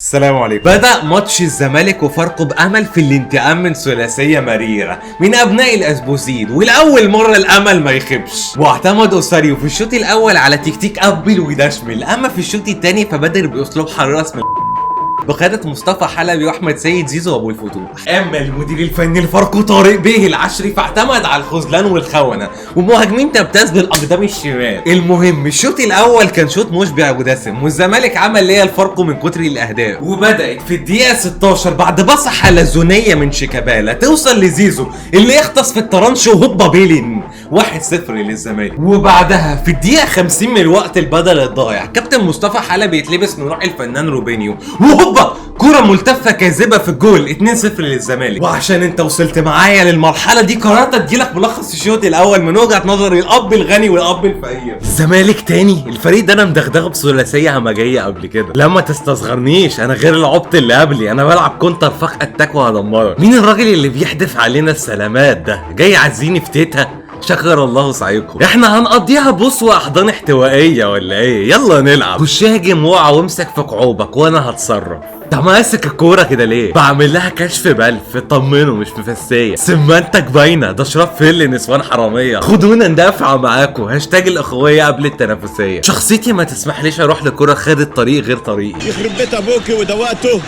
السلام عليكم. بدأ ماتش الزمالك وفاركو بأمل في الانتقام من ثلاثية مريرة من أبناء الأسبوسيد، ولأول مرة الأمل ما يخيبش، واعتمد أوساريو في الشوط الأول على تكتيك أبل ودشمل، أما في الشوط الثاني فبدر بأسلوب حراس من بقيادة مصطفى حلبي واحمد سيد زيزو وابو الفتوح. اما المدير الفني لفاركو طارق بيه العشري فاعتمد على الخذلان والخونه، ومهاجمين تمتاز بالاقدام الشمال. المهم الشوط الاول كان شوط مشبع ودسم، والزمالك عمل ليا الفاركو من كتر الاهداف، وبدات في الدقيقه 16 بعد باصه حلزونيه من شيكابالا توصل لزيزو اللي يختص في الطرنش وهوبا بيلين 1-0 للزمالك. وبعدها في الدقيقه 50 من الوقت البدل الضايع كابتن مصطفى حلبي يتلبس من روح الفنان روبينيو وهوبا كرة ملتفة كاذبة في الجول 2-0 للزمالك. وعشان انت وصلت معايا للمرحلة دي قررت اديلك ملخص الشوط الاول من وجهة نظر الاب الغني والاب الفقير. الزمالك تاني، الفريق ده انا مدغدغه بثلاثية همجية قبل كده، لما تستصغرنيش انا غير العبط اللي قبلي، انا بلعب كونتر فخ اتاك وهدمرك. مين الراجل اللي بيحدف علينا السلامات ده؟ جاي عايزين في تيتها؟ شكر الله سعيكم. احنا هنقضيها بوس واحضان احتوائيه ولا ايه؟ يلا نلعب. خش هاجم واقع وامسك في كعوبك وانا هتصرف. انت ماسك الكوره كده ليه؟ بعمل لها كشف بلف، طمنه مش مفسيه، سمانتك باينه، ده شراب فل نسوان حراميه، خدونا ندافع معاكم، هاشتاج الاخويه قبل التنافسيه. شخصيتي ما تسمحليش اروح لكوره خدت طريق غير طريقي. يخرب بيت ابوكي ودوقته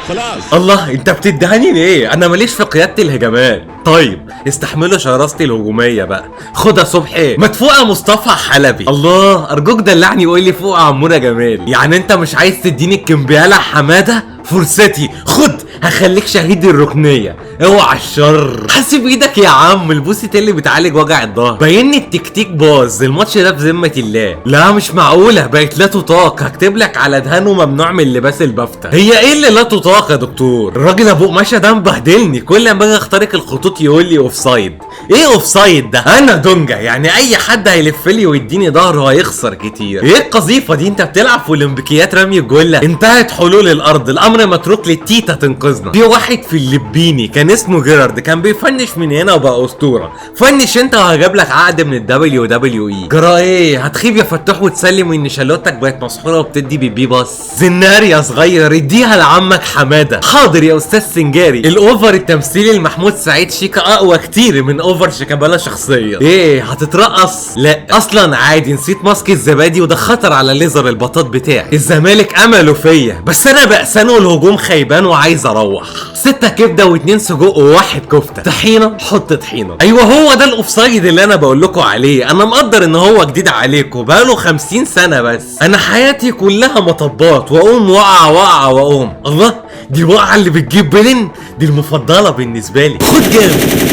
خلاص. الله، انت بتدهني ليه؟ انا ماليش في قياده الهجمات. طيب استحملوا شراستي الهجوميه بقى. خدها صبحي مدفوقه مصطفى حلبي. الله ارجوك دلعني وقول لي فوق عموره جمال. يعني انت مش عايز تديني الكمبياله حماده؟ فرصتي، خد هخليك شهيد الركنيه، اوعى الشر. حاسب ايدك يا عم، البوسة اللي بتعالج وجع الظهر. باينني التكتيك باظ، الماتش ده بذمه الله. لا مش معقوله، بقت لا تطاق. هكتب لك على دهانه ممنوع من لباس البفته. هي ايه اللي لا تطاق يا دكتور؟ الراجل ابو قماشه ده مبهدلني، كل ما اجي اخترق الخطوط يقول لي اوف سايد. ايه اوف سايد ده؟ انا دونجا، يعني اي حد هيلف لي ويديني ظهره هيخسر كتير. ايه القذيفه دي؟ انت بتلعب في اولمبيكيات رمي الجله، انتهت حلول الارض، الامر متروك للتيتا تنقذنا. في واحد في اللبيني كان اسمه جيرارد، كان بيفنش من هنا وبقى اسطوره. فنش انت وهجيب لك عقد من الدبليو دبليو اي. جرى ايه؟ هتخيب يا فتوح وتسلم ان شالوتك بقت مسحوره وبتدي بيبي باص. زنار يا صغير، اديها لعمك حماده. حاضر يا استاذ سنجاري. الاوفر التمثيلي لمحمود سعيد شيكا اقوى كتير من اوفر شيكابالا شخصيا. ايه هتترقص؟ لا اصلا عادي، نسيت ماسك الزبادي وده خطر على ليزر البطاط بتاعي. الزمالك امله فيا، بس انا بأسانه الهجوم خيبان وعايز اروح. 6 كبده و2 سجق و1 كفته. طحينه، حط طحينه. ايوه هو ده الاوفسايد اللي انا بقول لكم عليه. انا مقدر ان هو جديد عليكم، بقاله 50 سنه، بس انا حياتي كلها مطبات، واقوم وقع واقوم. الله، دي وقعه اللي بتجيب بلن، دي المفضله بالنسبه لي. خد جامد.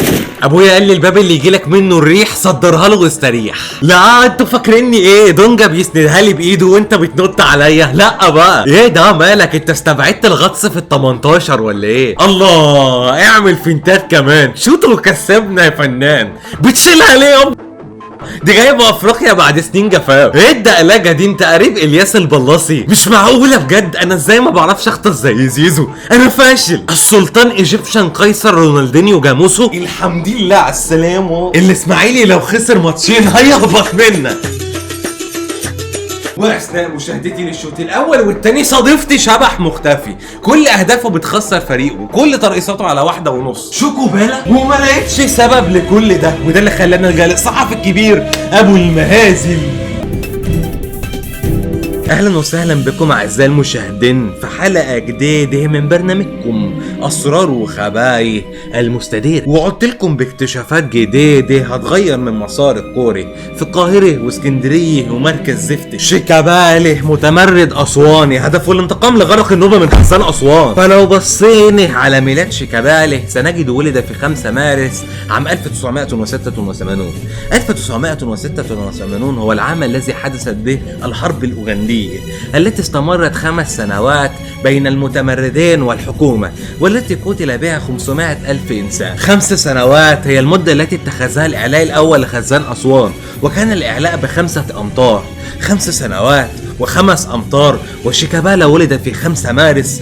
ابويا قال لي الباب اللي يجيلك منه الريح صدرها له واستريح. لا انتوا فاكريني ايه؟ دونجا بيسندها لي بايده وانت بتنط عليا؟ لا بقى، ايه ده مالك؟ انت استبعدت الغطس في ال18 ولا ايه؟ الله، اعمل فنتات كمان، شوت وكسبنا يا فنان. بتشيلها ليه يا دي جايبه افريقيا بعد سنين جفاف. ايه الدقلجه دي؟ انت قريب الياس البلاصي؟ مش معقوله بجد، انا ازاي ما بعرفش اخطف زي زيزو؟ انا فاشل. السلطان ايجيبشن قيصر رونالدينيو جاموسو، الحمد لله على السلامه. الاسماعيلي لو خسر ماتشين هيهبط منا. واثناء مشاهدتي للشوط الاول والتاني صادفت شبح مختفي، كل اهدافه بتخسر فريقه وكل ترقيصاته على 1.5 شوكوبالا، وما لقيتش سبب لكل ده، وده اللي خلاني الجا للصحفي الكبير ابو المهازل. اهلا وسهلا بكم اعزائي المشاهدين في حلقه جديده من برنامجكم اسرار وخبايا المستدير، وعدت لكم باكتشافات جديده هتغير من مسار الكوري في القاهره واسكندريه ومركز زفت. شيكابالا متمرد اسواني هدفه الانتقام لغرق النوبه من حصان اسوان. فلو بصينا على ميلاد شيكابالا سنجد ولد في 5 مارس عام 1986. 1986 هو العام الذي حدثت به الحرب الاوغنديه التي استمرت 5 سنوات بين المتمردين والحكومة، والتي قتل بها 500 ألف إنسان. 5 سنوات هي المدة التي اتخذها الإعلاء الأول لخزان أسوان، وكان الإعلاء ب5 أمتار. 5 سنوات و5 أمتار، وشيكابالا ولد في 5 مارس.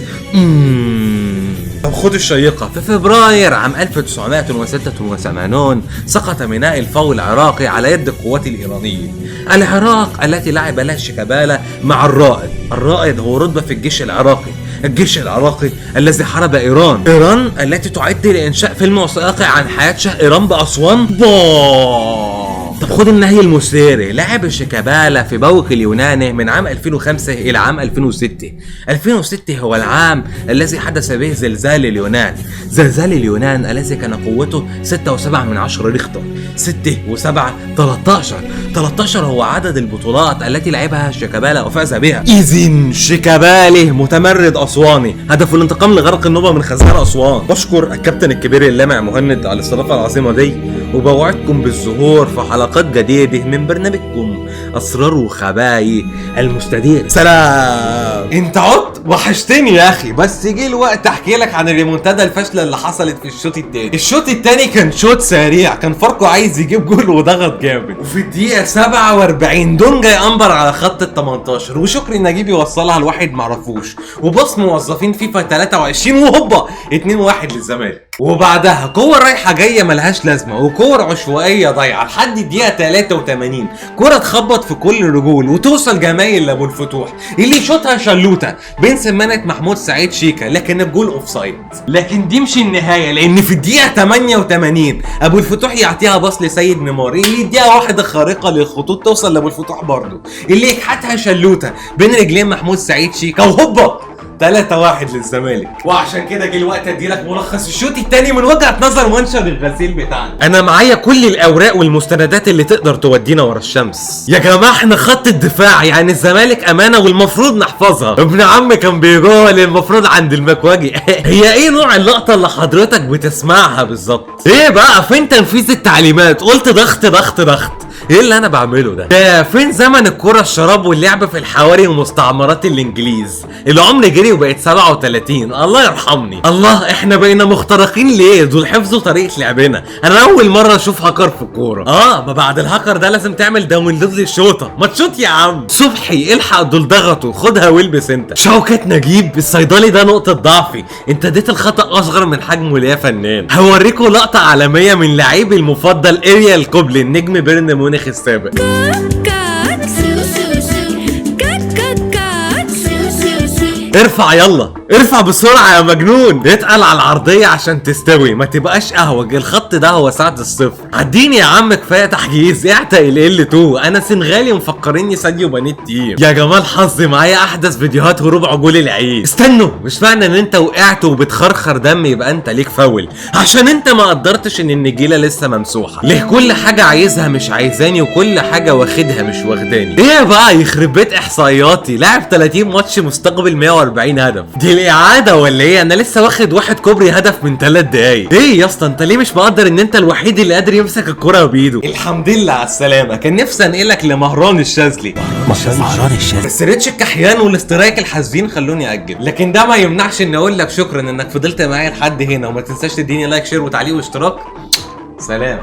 طب خد الشيقة. في فبراير عام 1986 سقط ميناء الفو العراقي على يد القوات الإيرانية. العراق التي لعب لها شيكابالا مع الرائد الرائد هو رتبة في الجيش العراقي. الجيش العراقي الذي حارب إيران التي تعد لإنشاء فيلم وثائقي عن حياة شاه إيران بأسوان. طب خد النهي المثير. لعب شيكابالا في بوك اليوناني من عام 2005 إلى عام 2006. 2006 هو العام الذي حدث به زلزال اليونان. زلزال اليونان الذي كان قوته 6.7 ريختر. 6 و7 13. 13 هو عدد البطولات التي لعبها شيكابالا وفاز بها. إذن شيكابالا متمرد أسواني هدف الانتقام لغرق النوبة من خزان أسوان. بشكر الكابتن الكبير اللامع مهند على الاستضافة العظيمة دي، وبوعدكم بالظهور في حلقات جديدة من برنامجكم أسرار وخبايا المستدير. سلام. انت عدت وحشتني يا اخي، بس جه الوقت احكي لك عن الريمونتادا الفاشله اللي حصلت في الشوط الثاني. الشوط الثاني كان شوط سريع، كان فاركو عايز يجيب جول وضغط جامد، وفي الدقيقه 47 دونجا يأمبر على خط ال 18 وشكري نجيب يوصلها لواحد معرفوش، وبص موظفين فيفا 23 وهوبا 2-1 للزمالك. وبعدها كور رايحه جايه ملهاش لازمه وكور عشوائيه ضايعه لحد الدقيقه 83. كره تخبط في كل الرجول وتوصل جمايل لابو الفتوح اللي يشوطها شلوته بين سمانه محمود سعيد شيكا، لكن الجول اوفسايد. لكن دي مش النهايه، لان في الدقيقه 88 ابو الفتوح يعطيها باص لسيد نيمار اللي يديها واحده خارقه للخطوط توصل لابو الفتوح برضه اللي يكحتها شلوته بين رجلين محمود سعيد شيكا وهوبا 3-1 للزمالك. وعشان كده جه الوقت اديلك ملخص الشوط الثاني من وجهة نظر منشر الغسيل بتاعنا. انا معايا كل الاوراق والمستندات اللي تقدر تودينا ورا الشمس. يا جماعه احنا خط الدفاع يعني الزمالك امانه والمفروض نحفظها. ابن عم كان بيقول المفروض عند المكواجي. هي ايه نوع اللقطه اللي حضرتك بتسمعها بالظبط؟ ايه بقى فين تنفيذ التعليمات؟ قلت ضغط ضغط ضغط. ايه اللي انا بعمله ده فين زمن الكرة الشراب واللعب في الحواري ومستعمرات الانجليز؟ العمر جري وبقت 37. الله يرحمني. الله احنا بقينا مخترقين ليه؟ دول حفظوا طريقة لعبنا. انا اول مرة اشوف هاكر في الكورة. ما بعد الهاكر ده لازم تعمل داونلود للشوطة. ما تشوط يا عم. صبحي الحق دول ضغطوا، خدها والبس انت. شوكت نجيب الصيدلي ده نقطة ضعفي، انت اديت الخطأ اصغر من حجمه ليه يا فنان. هوريكم لقطة عالمية من لعيبي المفضل اريال كوبلين نجم بيرن مونيخ السابق. ارفع يلا ارفع بسرعة يا مجنون. اتقل على العرضية عشان تستوي، ما تبقاش اهوج. الخط ده هو ساعة الصفر. عديني يا عم كفاية تحجيز. اعتق ال2. انا سنغالي مفكريني ساديو بنيت تيم. يا جمال حظي معايا احدث فيديوهات هروب عجول العيد. استنوا، مش معنى ان انت وقعت وبتخرخر دم يبقى انت ليك فاول، عشان انت ما قدرتش ان النجيلة لسه ممسوحة. ليه كل حاجة عايزها مش عايزاني وكل حاجة واخدها مش واخداني؟ ايه بقى يخرب بيت احصائياتي؟ لاعب 30 ماتش مستقبل 140 هدف. دي الاعاده ولا ايه؟ انا لسه واخد واحد كوبري هدف من 3 دقايق. ايه يا اسطى انت ليه مش مقدر ان انت الوحيد اللي قادر يمسك الكرة بايده؟ الحمد لله على السلامه. كان نفسي انقلك لمهران الشاذلي. مهران الشاذلي بس ريتش الكحيان والاسترايك الحاسبين خلوني اجل، لكن ده ما يمنعش اني اقول لك شكرا انك فضلت معايا لحد هنا، وما تنساش تديني لايك شير وتعليق واشتراك. سلام.